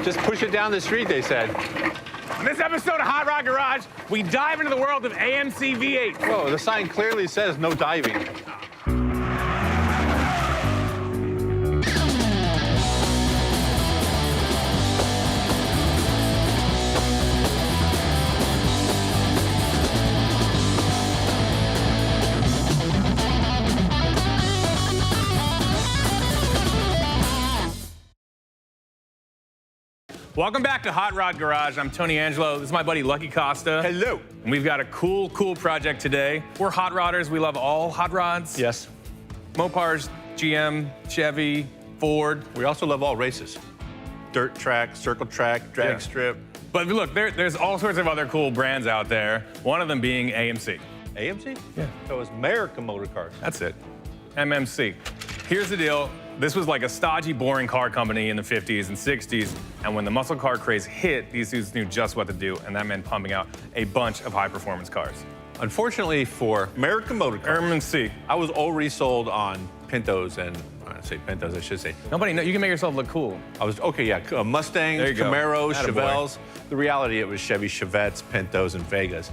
Just push it down the street, they said. On this episode of Hot Rod Garage, we dive into the world of AMC V8s. Whoa, the sign clearly says no diving. Welcome back to Hot Rod Garage. I'm Tony Angelo. This is my buddy Lucky Costa. Hello. And we've got a cool project today. We're hot rodders. We love all hot rods. Yes. Mopars, GM, Chevy, Ford. We also love all races. Dirt track, circle track, drag strip. But look, there's all sorts of other cool brands out there, one of them being AMC. AMC? Yeah. So it's American Motor Cars. That's it. MMC. Here's the deal. This was like a stodgy, boring car company in the 50s and 60s, and when the muscle car craze hit, these dudes knew just what to do, and that meant pumping out a bunch of high-performance cars. Unfortunately for American Motor Cars, MMC. I was already sold on Pintos and, I don't say Pintos, I should say. Nobody knows. You can make yourself look cool. I was, okay, yeah, Mustangs, Camaros, Chevelles. The reality, it was Chevy Chevettes, Pintos, and Vegas.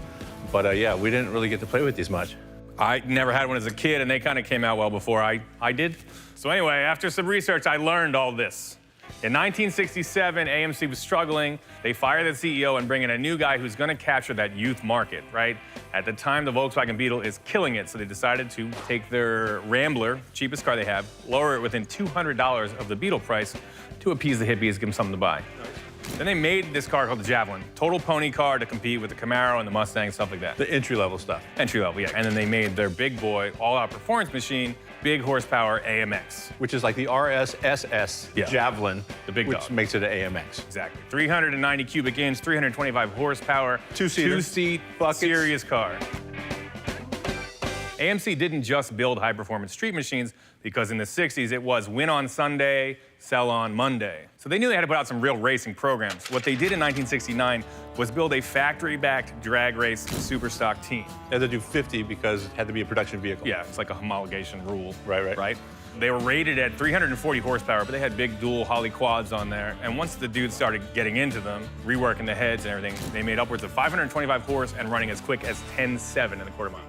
But yeah, we didn't really get to play with these much. I never had one as a kid, and they kind of came out well before I did. So anyway, after some research, I learned all this. In 1967, AMC was struggling. They fired the CEO and bring in a new guy who's going to capture that youth market, right? At the time, the Volkswagen Beetle is killing it, so they decided to take their Rambler, cheapest car they have, lower it within $200 of the Beetle price to appease the hippies, give them something to buy. Then they made this car called the Javelin, total pony car to compete with the Camaro and the Mustang, stuff like that. The entry-level stuff. Entry-level, yeah. And then they made their big boy, all-out performance machine, big horsepower AMX. Which is like the RSSS Javelin, the big which dog. makes it an AMX. Exactly. 390 cubic inch, 325 horsepower, two-seat, serious car. AMC didn't just build high-performance street machines because in the 60s it was win on Sunday, sell on Monday. So they knew they had to put out some real racing programs. What they did in 1969 was build a factory-backed drag race super stock team. They had to do 50 because it had to be a production vehicle. Yeah, it's like a homologation rule. Right. They were rated at 340 horsepower, but they had big dual Holly quads on there. And once the dudes started getting into them, reworking the heads and everything, they made upwards of 525 horse and running as quick as 10.7 in the quarter mile.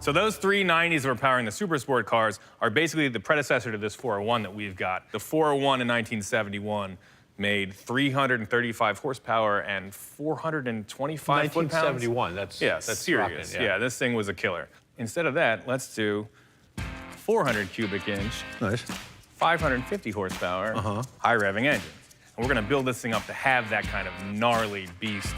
So those 390s that were powering the super sport cars are basically the predecessor to this 401 that we've got. The 401 in 1971 made 335 horsepower and 425 foot-pounds. 1971, that's serious. Rocking, yeah, this thing was a killer. Instead of that, let's do 400 cubic inch, nice, 550 horsepower, high revving engines. And we're gonna build this thing up to have that kind of gnarly beast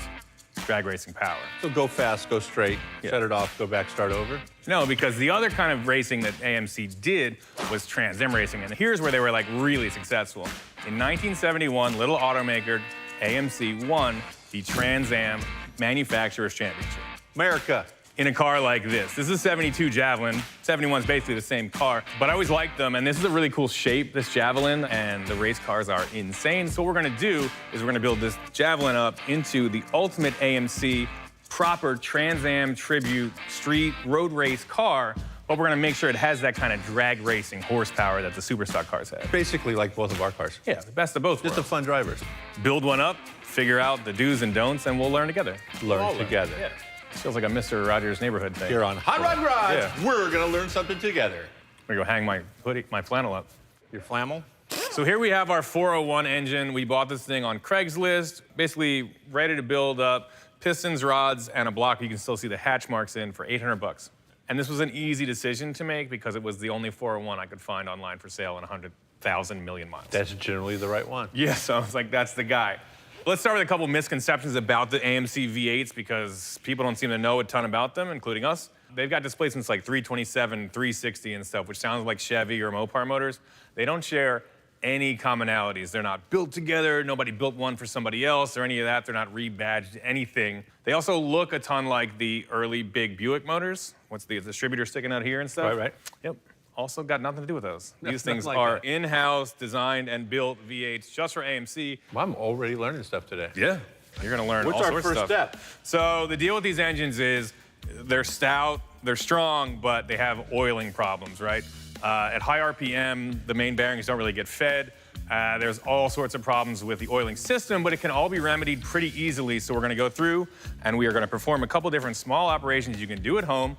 drag racing power. So go fast, go straight, shut it off, go back, start over? No, because the other kind of racing that AMC did was Trans Am racing, and here's where they were like really successful. In 1971, little automaker AMC won the Trans Am Manufacturers Championship. America. In a car like this. This is a 72 Javelin. 71 is basically the same car, but I always liked them, and this is a really cool shape, this Javelin, and the race cars are insane. So what we're gonna do is we're gonna build this Javelin up into the ultimate AMC proper Trans Am tribute street road race car, but we're gonna make sure it has that kind of drag racing horsepower that the Superstock cars have. Basically like both of our cars. Yeah, the best of both worlds. Just the fun drivers. Build one up, figure out the do's and don'ts, and we'll learn together. Learn together. Yeah. Feels like a Mr. Rogers Neighborhood thing. Here on Hot Rod Garage, we're gonna learn something together. I'm gonna go hang my hoodie, my flannel up. Your flannel? So here we have our 401 engine. We bought this thing on Craigslist, basically ready to build up, pistons, rods, and a block you can still see the hatch marks in for 800 bucks. And this was an easy decision to make because it was the only 401 I could find online for sale in 100,000 million miles. That's generally the right one. Yeah, so I was like, that's the guy. Let's start with a couple misconceptions about the AMC V8s because people don't seem to know a ton about them, including us. They've got displacements like 327, 360 and stuff, which sounds like Chevy or Mopar motors. They don't share any commonalities. They're not built together. Nobody built one for somebody else or any of that. They're not rebadged, anything. They also look a ton like the early big Buick motors. What's the distributor sticking out here and stuff? Right. Yep. Also got nothing to do with those. These things like are that. In-house designed and built V8s just for AMC. Well, I'm already learning stuff today. Yeah. You're gonna learn all What's our sorts of first stuff. step? So the deal with these engines is they're stout, they're strong, but they have oiling problems, right? At high RPM, the main bearings don't really get fed. There's all sorts of problems with the oiling system, but it can all be remedied pretty easily. So we're gonna go through and we are gonna perform a couple different small operations you can do at home,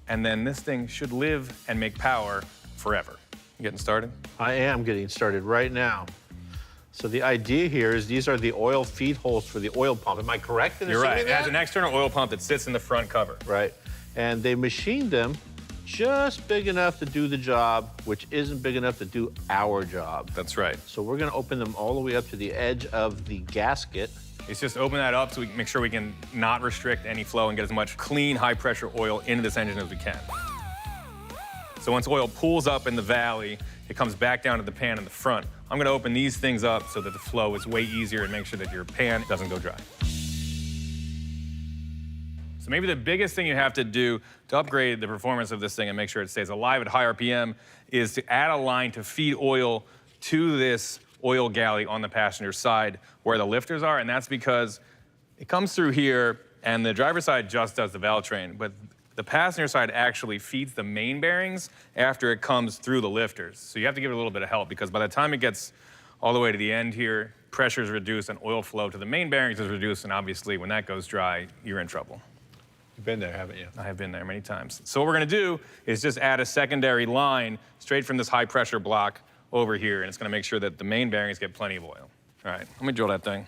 and then this thing should live and make power forever. You getting started? I am getting started right now. So the idea here is these are the oil feed holes for the oil pump. Am I correct in You're right. assuming It has that? an external oil pump that sits in the front cover. Right. And they machined them just big enough to do the job, which isn't big enough to do our job. That's right. So we're gonna open them all the way up to the edge of the gasket. It's just open that up so we can make sure we can not restrict any flow and get as much clean, high-pressure oil into this engine as we can. So once oil pools up in the valley, it comes back down to the pan in the front. I'm gonna open these things up so that the flow is way easier and make sure that your pan doesn't go dry. So maybe the biggest thing you have to do to upgrade the performance of this thing and make sure it stays alive at high RPM is to add a line to feed oil to this oil galley on the passenger side where the lifters are, and that's because it comes through here and the driver's side just does the valve train, but the passenger side actually feeds the main bearings after it comes through the lifters. So you have to give it a little bit of help because by the time it gets all the way to the end here, pressure is reduced and oil flow to the main bearings is reduced, and obviously when that goes dry, you're in trouble. You've been there, haven't you? I have been there many times. So what we're gonna do is just add a secondary line straight from this high pressure block over here, and it's gonna make sure that the main bearings get plenty of oil. All right, let me drill that thing.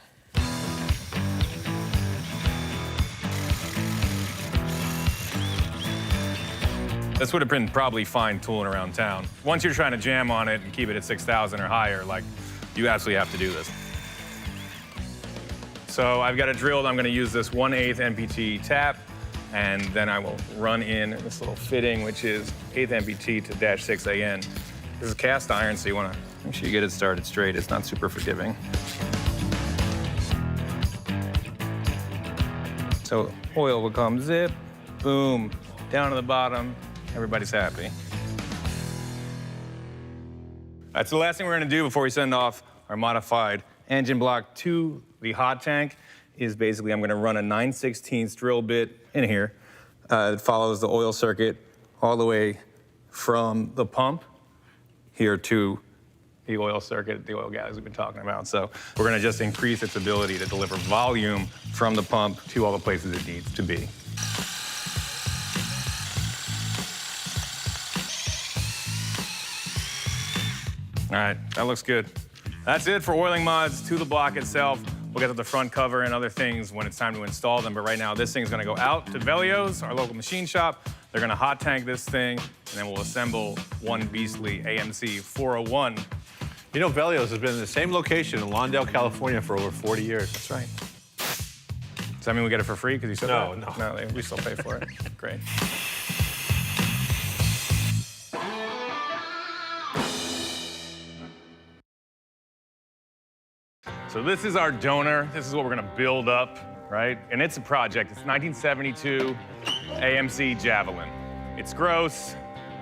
This would have been probably fine tooling around town. Once you're trying to jam on it and keep it at 6,000 or higher, like, you absolutely have to do this. So I've got it drilled. I'm gonna use this 1/8 MPT tap, and then I will run in this little fitting, which is 1/8 MPT to -6 AN. This is cast iron, so you wanna make sure you get it started straight. It's not super forgiving. So oil will come zip, boom, down to the bottom. Everybody's happy. That's the last thing we're gonna do before we send off our modified engine block to the hot tank is basically I'm gonna run a 9/16 drill bit in here. It follows the oil circuit all the way from the pump here to the oil circuit, the oil galley we've been talking about. So we're gonna just increase its ability to deliver volume from the pump to all the places it needs to be. All right, that looks good. That's it for oiling mods to the block itself. We'll get to the front cover and other things when it's time to install them, but right now this thing's gonna go out to Velio's, our local machine shop. They're gonna hot tank this thing, and then we'll assemble one beastly AMC 401. You know, Velio's has been in the same location in Lawndale, California for over 40 years. That's right. Does that mean we get it for free? Because you said No, that? no. No, we still pay for it. Great. So this is our donor. This is what we're gonna build up, right? And it's a project. It's 1972 AMC Javelin. It's gross.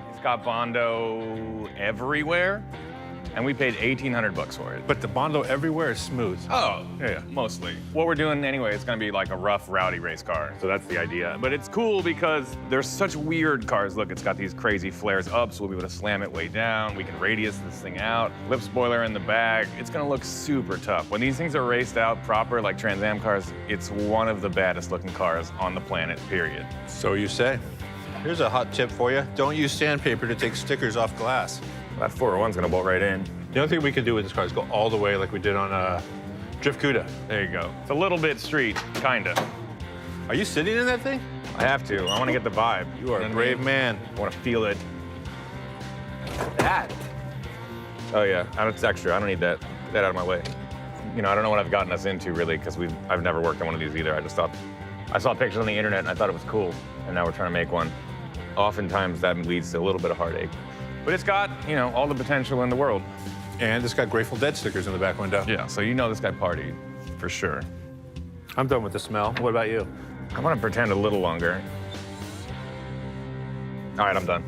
It's got Bondo everywhere. And we paid 1,800 bucks for it. But the Bondo everywhere is smooth. Oh, yeah, mostly. What we're doing anyway, it's gonna be like a rough, rowdy race car. So that's the idea. But it's cool because there's such weird cars. Look, it's got these crazy flares up, so we'll be able to slam it way down. We can radius this thing out. Lip spoiler in the back. It's gonna look super tough. When these things are raced out proper, like Trans Am cars, it's one of the baddest looking cars on the planet, period. So you say. Here's a hot tip for you. Don't use sandpaper to take stickers off glass. That 401's gonna bolt right in. The only thing we can do with this car is go all the way like we did on Drift Cuda. There you go. It's a little bit street, kinda. Are you sitting in that thing? I have to. I wanna get the vibe. You are a brave man. I wanna feel it. That. Oh yeah, it's extra. I don't need that. Get that out of my way. You know, I don't know what I've gotten us into really, because I've never worked on one of these either. I saw pictures on the internet and I thought it was cool, and now we're trying to make one. Oftentimes that leads to a little bit of heartache. But it's got, you know, all the potential in the world. And it's got Grateful Dead stickers in the back window. Yeah, so you know this guy partied, for sure. I'm done with the smell. What about you? I want to pretend a little longer. All right, I'm done.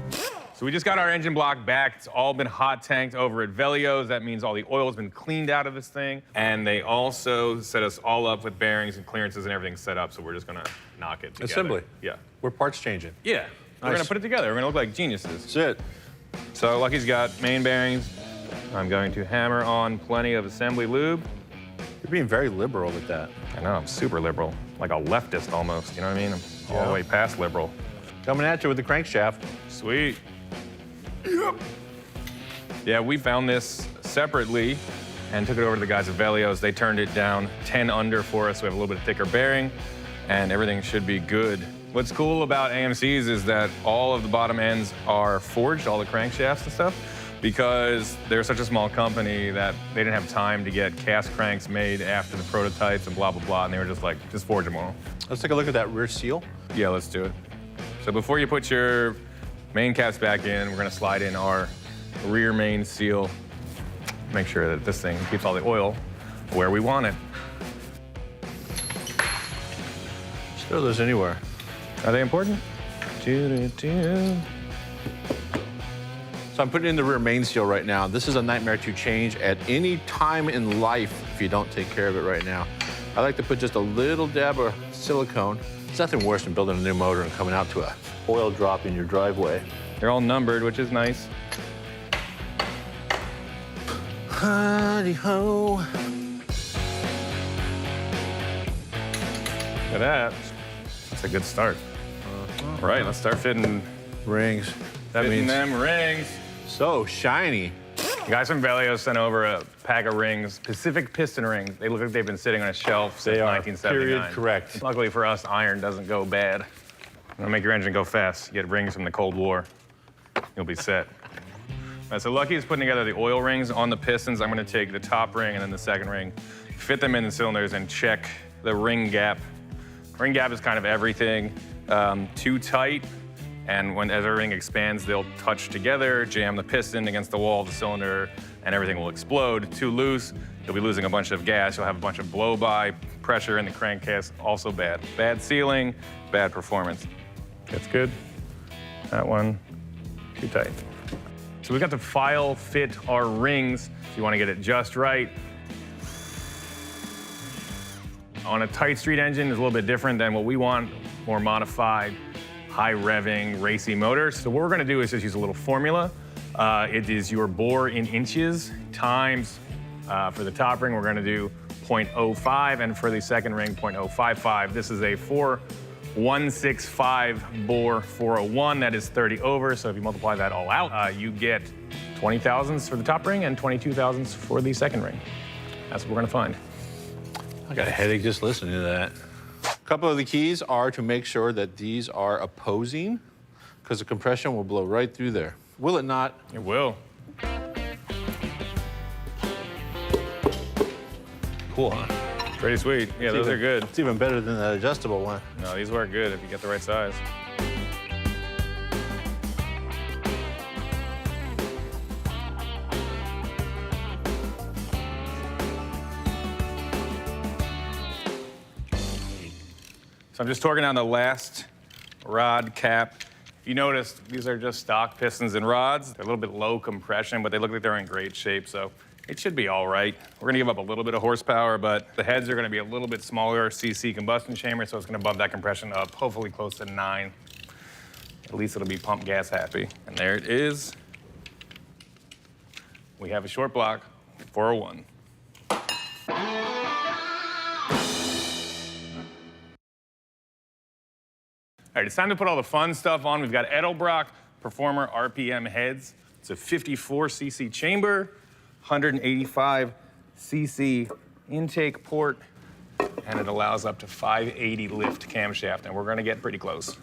So we just got our engine block back. It's all been hot tanked over at Velio's. That means all the oil has been cleaned out of this thing. And they also set us all up with bearings and clearances and everything set up, so we're just gonna knock it together. Assembly. Yeah. We're parts changing. Yeah. We're Nice. gonna put it together. We're gonna look like geniuses. That's it. So Lucky's got main bearings, I'm going to hammer on plenty of assembly lube. You're being very liberal with that. I know, I'm super liberal. Like a leftist almost, you know what I mean? I'm all the way past liberal. Coming at you with the crankshaft. Sweet. Yep. Yeah, we found this separately and took it over to the guys at Velios. They turned it down 10 under for us. We have a little bit thicker bearing and everything should be good. What's cool about AMCs is that all of the bottom ends are forged, all the crankshafts and stuff, because they're such a small company that they didn't have time to get cast cranks made after the prototypes and blah, blah, blah. And they were just like, just forge them all. Let's take a look at that rear seal. Yeah, let's do it. So before you put your main caps back in, we're gonna slide in our rear main seal. Make sure that this thing keeps all the oil where we want it. Just throw those anywhere. Are they important? So I'm putting in the rear main seal right now. This is a nightmare to change at any time in life if you don't take care of it right now. I like to put just a little dab of silicone. It's nothing worse than building a new motor and coming out to a oil drop in your driveway. They're all numbered, which is nice. Huddy-ho. Look at that. That's a good start. All right, let's start fitting Rings. That fitting means them rings. so shiny. The guys from Velios sent over a pack of rings, Pacific piston rings. They look like they've been sitting on a shelf since They are, 1979. period, correct. Luckily for us, iron doesn't go bad. It'll make your engine go fast. You get rings from the Cold War. You'll be set. All right, so Lucky is putting together the oil rings on the pistons. I'm gonna take the top ring and then the second ring, fit them in the cylinders and check the ring gap. Ring gap is kind of everything. Too tight, and as everything expands, they'll touch together, jam the piston against the wall of the cylinder, and everything will explode. Too loose, you'll be losing a bunch of gas. You'll have a bunch of blow-by pressure in the crankcase, also bad. Bad sealing, bad performance. That's good. That one, too tight. So we got to file fit our rings. If you want to get it just right. On a tight street engine, it's a little bit different than what we want, more modified, high revving, racy motors. So what we're gonna do is just use a little formula. It is your bore in inches times, for the top ring, we're gonna do 0.05, and for the second ring, 0.055. This is a 4165 bore 401, that is 30 over, so if you multiply that all out, you get 20 thousandths for the top ring and 22 thousandths for the second ring. That's what we're gonna find. I got a headache just listening to that. A couple of the keys are to make sure that these are opposing, because the compression will blow right through there. Will it not? It will. Cool, huh? Pretty sweet. Yeah, those are good. It's even better than that adjustable one. No, these work good if you get the right size. So I'm just torquing down the last rod cap. If you notice, these are just stock pistons and rods. They're a little bit low compression, but they look like they're in great shape, so it should be all right. We're gonna give up a little bit of horsepower, but the heads are gonna be a little bit smaller CC combustion chamber, so it's gonna bump that compression up, hopefully close to 9. At least it'll be pump gas happy. And there it is. We have a short block, 401. All right, it's time to put all the fun stuff on. We've got Edelbrock Performer RPM heads. It's a 54 cc chamber, 185 cc intake port, and it allows up to 580 lift camshaft, and we're gonna get pretty close.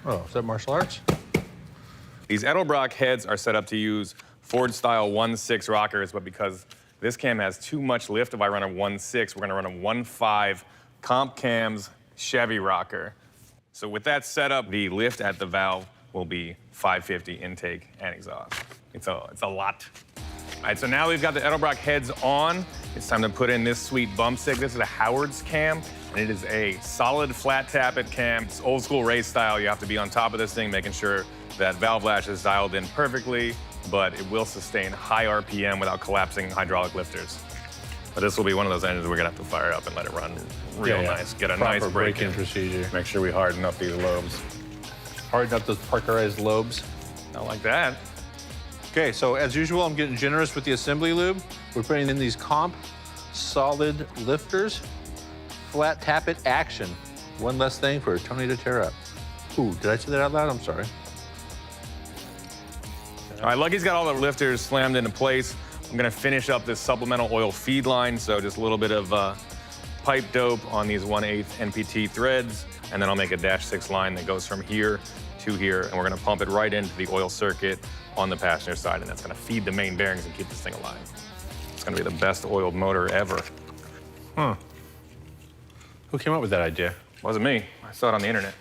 Oh, is that martial arts? These Edelbrock heads are set up to use Ford-style 1.6 rockers, but because this cam has too much lift, if I run a 1.6, we're gonna run a 1.5 comp cams Chevy rocker. So with that setup, the lift at the valve will be 550 intake and exhaust. It's a lot. All right, so now we've got the Edelbrock heads on. It's time to put in this sweet bump stick. This is a Howard's cam, and it is a solid flat tappet cam. It's old school race style. You have to be on top of this thing, making sure that valve latch is dialed in perfectly, but it will sustain high RPM without collapsing hydraulic lifters. But this will be one of those engines we're gonna have to fire up and let it run real nice. Get a nice break-in procedure. Make sure we harden up these lobes. Harden up those Parkerized lobes. Not like that. Okay, so as usual, I'm getting generous with the assembly lube. We're putting in these comp solid lifters. Flat tappet action. One less thing for Tony to tear up. Ooh, did I say that out loud? I'm sorry. All right, Lucky's got all the lifters slammed into place. I'm gonna finish up this supplemental oil feed line, so just a little bit of pipe dope on these 1/8 NPT threads, and then I'll make a -6 line that goes from here to here, and we're gonna pump it right into the oil circuit on the passenger side, and that's gonna feed the main bearings and keep this thing alive. It's gonna be the best oiled motor ever. Huh. Who came up with that idea? Wasn't me. I saw it on the internet.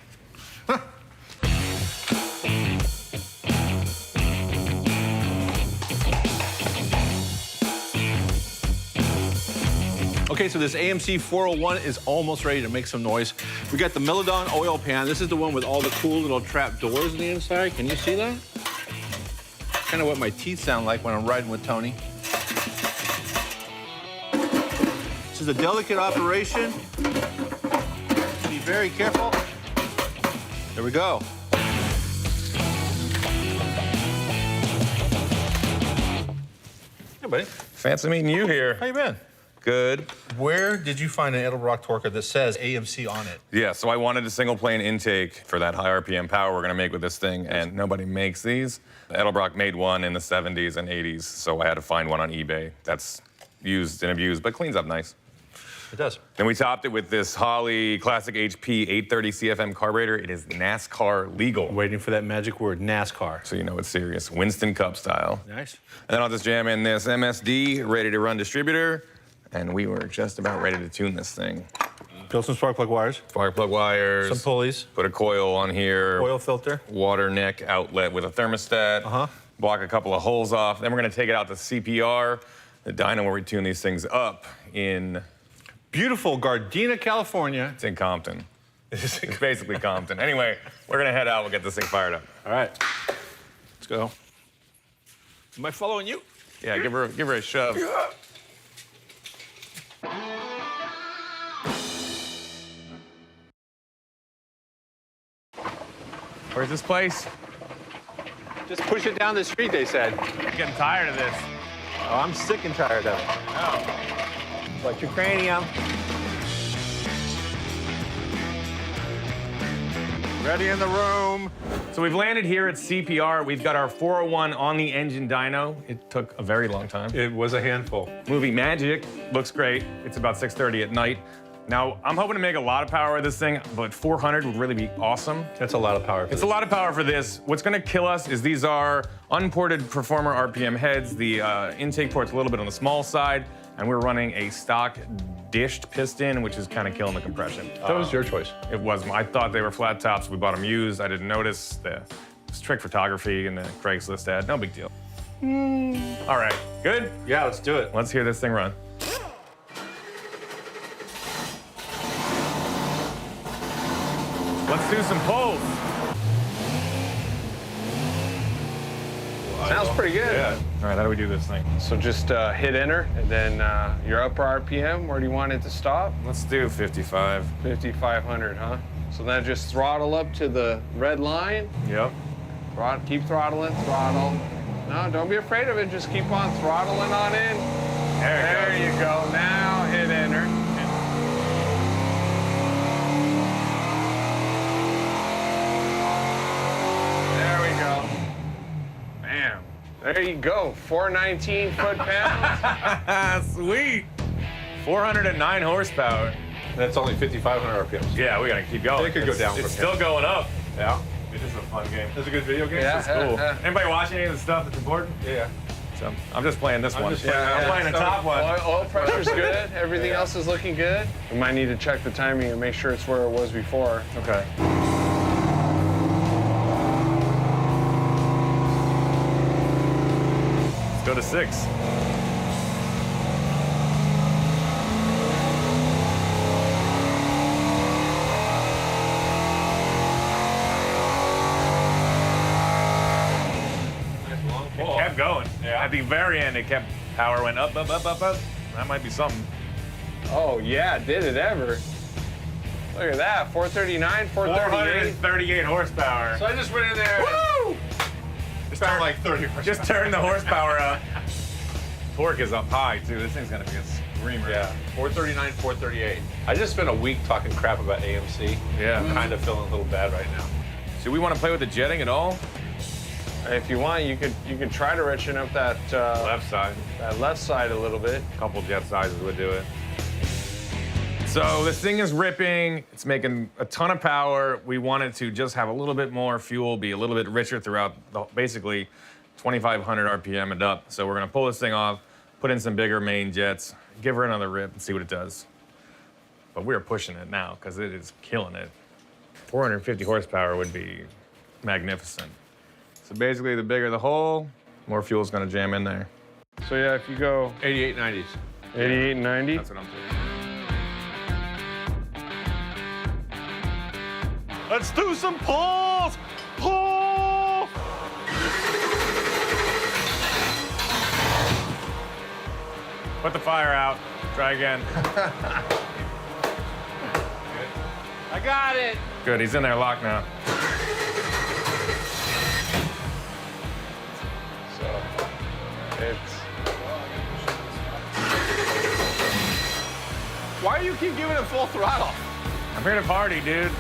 Okay, so this AMC 401 is almost ready to make some noise. We got the Meladon oil pan. This is the one with all the cool little trap doors on the inside. Can you see that? Kind of what my teeth sound like when I'm riding with Tony. This is a delicate operation. Be very careful. There we go. Hey, buddy. Fancy meeting you here. How you been? Good. Where did you find an Edelbrock torque that says AMC on it? Yeah, so I wanted a single plane intake for that high RPM power we're gonna make with this thing, and nobody makes these. Edelbrock made one in the 70s and 80s, so I had to find one on eBay that's used and abused, but cleans up nice. It does. Then we topped it with this Holley Classic HP 830 CFM carburetor. It is NASCAR legal. Waiting for that magic word, NASCAR. So you know it's serious. Winston Cup style. Nice. And then I'll just jam in this MSD ready to run distributor, and we were just about ready to tune this thing. Built some spark plug wires. Spark plug wires. Some pulleys. Put a coil on here. Oil filter. Water neck outlet with a thermostat. Block a couple of holes off. Then we're gonna take it out to CPR, the dyno where we tune these things up in... Beautiful Gardena, California. It's in Compton. It's basically Compton. Anyway, we're gonna head out. We'll get this thing fired up. All right. Let's go. Am I following you? Yeah, give her a shove. Where's this place? Just push it down the street, they said. I'm getting tired of this. Oh, I'm sick and tired of it. Oh. Like your cranium. Ready in the room. So we've landed here at CPR. We've got our 401 on the engine dyno. It took a very long time. It was a handful. Movie magic. Looks great. It's about 6:30 at night. Now, I'm hoping to make a lot of power with this thing, but 400 would really be awesome. That's a lot of power. It's a lot of power for this. What's gonna kill us is these are unported Performer RPM heads. The intake port's a little bit on the small side, and we're running a stock dished piston, which is kind of killing the compression. That was your choice. It was. I thought they were flat tops. We bought them used. I didn't notice the trick photography in the Craigslist ad. No big deal. All right, good? Yeah, let's do it. Let's hear this thing run. Let's do some pulls. Sounds pretty good. Yeah. All right, how do we do this thing? So just hit enter, and then your upper RPM, where do you want it to stop? Let's do 55. 5,500, huh? So then just throttle up to the red line. Yep. Keep throttling, throttle. No, don't be afraid of it. Just keep on throttling on in. There you go. Now hit enter. There we go. Bam. There you go. 419 foot-pounds. Sweet. 409 horsepower. That's only 5,500 RPMs. Yeah, we gotta keep going. It could go down It's from still going up. Yeah. It is a fun game. That's a good video game. Yeah. It's cool. Anybody watching any of the stuff that's important? Yeah. So I'm just playing this one. just playing- I'm playing the top one. Oil pressure's good. Everything else is looking good. We might need to check the timing and make sure it's where it was before. Okay. Let's go to 6. It kept going. Yeah. At the very end, it kept, power went up, up, up, up, up. That might be something. Oh, yeah, did it ever. Look at that, 439, 438. 438 horsepower. So I just went in there. Woo! Sound like 30%. Just turn the horsepower up. Torque is up high, too. This thing's gonna be a screamer. Yeah, 439, 438. I just spent a week talking crap about AMC. Yeah. I'm kind of feeling a little bad right now. Do we want to play with the jetting at all? If you want, you could try to richen up that Left side. that left side a little bit. A couple jet sizes would do it. So this thing is ripping. It's making a ton of power. We want it to just have a little bit more fuel, be a little bit richer throughout basically 2,500 RPM and up. So we're gonna pull this thing off, put in some bigger main jets, give her another rip and see what it does. But we're pushing it now because it is killing it. 450 horsepower would be magnificent. So basically, the bigger the hole, more fuel's gonna jam in there. So yeah, if you go 88, 90s. 88 and 90. That's what I'm doing. Let's do some pulls! Pull! Put the fire out. Try again. I got it. Good, he's in there locked now. So it's. Why do you keep giving it full throttle? I'm here to party, dude.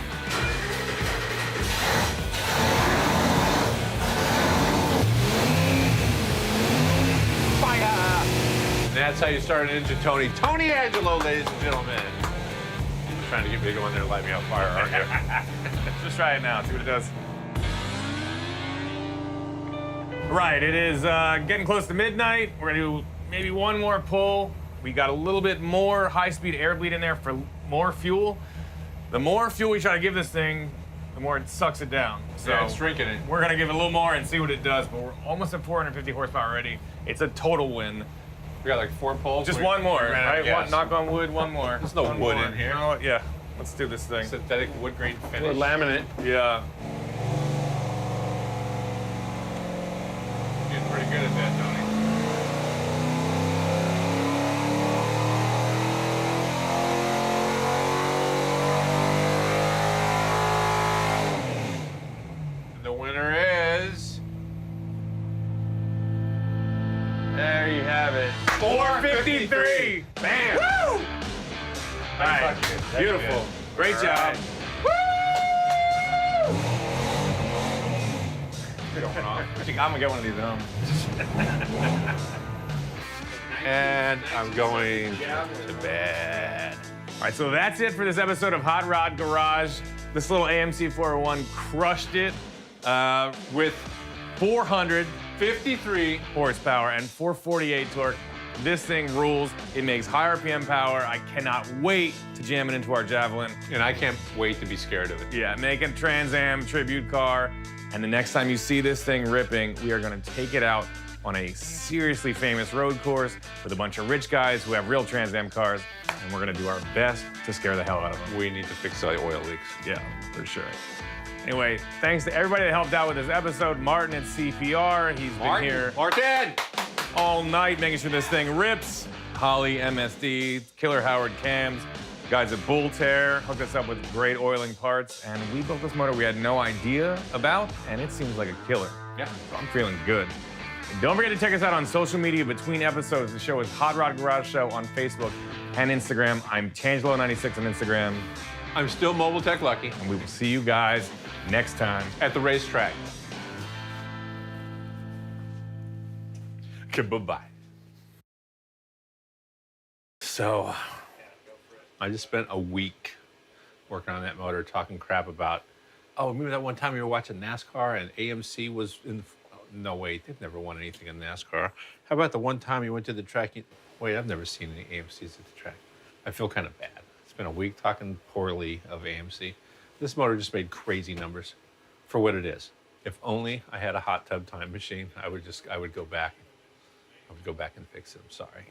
And that's how you start an engine, Tony. Tony Angelo, ladies and gentlemen. You're trying to get me to go in there and light me on fire, aren't you? Just try it now, see what it does. Right, it is getting close to midnight. We're gonna do maybe one more pull. We got a little bit more high-speed air bleed in there for more fuel. The more fuel we try to give this thing, the more it sucks it down. So Yeah, it's drinking it. we're gonna give it a little more and see what it does, but we're almost at 450 horsepower already. It's a total win. We got like 4 poles. Just We- one more, we ran out of right? gas. Knock on wood, one more. There's no One wood more. in here. You know what? Yeah, let's do this thing. Synthetic wood grain We're finish. laminate. Yeah. Getting pretty good at that, Tony. And the winner is There you have it. 453. Bam. Woo! All right. That's Beautiful. good. Great All job. right. I think I'm gonna get one of these home. And I'm going to bed. All right, so that's it for this episode of Hot Rod Garage. This little AMC 401 crushed it with 453 horsepower and 448 torque. This thing rules. It makes high RPM power. I cannot wait to jam it into our Javelin. And I can't wait to be scared of it. Yeah, make a Trans Am tribute car. And the next time you see this thing ripping, we are gonna take it out on a seriously famous road course with a bunch of rich guys who have real Trans Am cars, and we're gonna do our best to scare the hell out of them. We need to fix the oil leaks. Yeah, for sure. Anyway, thanks to everybody that helped out with this episode. Martin at CPR, he's been here Martin! all night making sure this thing rips. Holly, MSD, Killer Howard Cams, guys at Bull Tear hooked us up with great oiling parts, and we built this motor we had no idea about, and it seems like a killer. Yeah. So I'm feeling good. And don't forget to check us out on social media between episodes. The show is Hot Rod Garage Show on Facebook and Instagram. I'm Tangelo96 on Instagram, I'm still Mobile Tech Lucky and we will see you guys next time. at the racetrack. Goodbye. So, I just spent a week working on that motor, talking crap about, oh, remember that one time we were watching NASCAR and AMC was in, oh, no, wait, they've never won anything in NASCAR. How about the one time you went to the track? Wait, I've never seen any AMCs at the track. I feel kind of bad. It's been a week talking poorly of AMC. This motor just made crazy numbers for what it is. If only I had a hot tub time machine, I would go back. I would go back and fix it. I'm sorry.